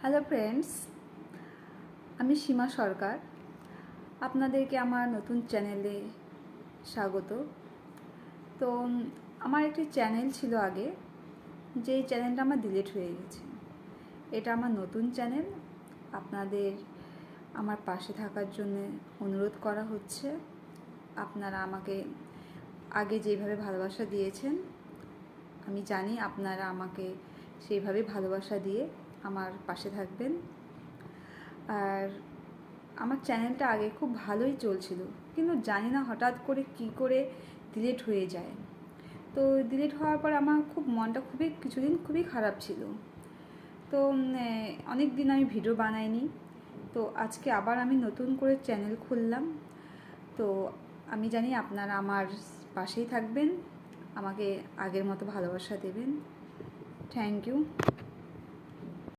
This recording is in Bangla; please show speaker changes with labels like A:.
A: হ্যালো ফ্রেন্ডস, আমি সীমা সরকার। আপনাদেরকে আমার নতুন চ্যানেলে স্বাগত। তো আমার একটি চ্যানেল ছিল আগে, যেই চ্যানেলটা আমার ডিলিট হয়ে গেছে। এটা আমার নতুন চ্যানেল। আপনাদের আমার পাশে থাকার জন্য অনুরোধ করা হচ্ছে। আপনারা আমাকে আগে যেভাবে ভালোবাসা দিয়েছেন, আমি জানি আপনারা আমাকে সেইভাবে ভালোবাসা দিয়ে আমার পাশে থাকবেন। আর আমার চ্যানেলটা আগে খুব ভালোই চলছিল, কিন্তু জানি না হঠাৎ করে কি করে ডিলিট হয়ে যায়। তো ডিলিট হওয়ার পর আমার মনটা কিছুদিন খুবই খারাপ ছিল। তো অনেক দিন আমি ভিডিও বানাইনি। তো আজকে আবার আমি নতুন করে চ্যানেল খুললাম। তো আমি জানি আপনারা আমার পাশেই থাকবেন, আমাকে আগের মতো ভালোবাসা দেবেন। Thank you.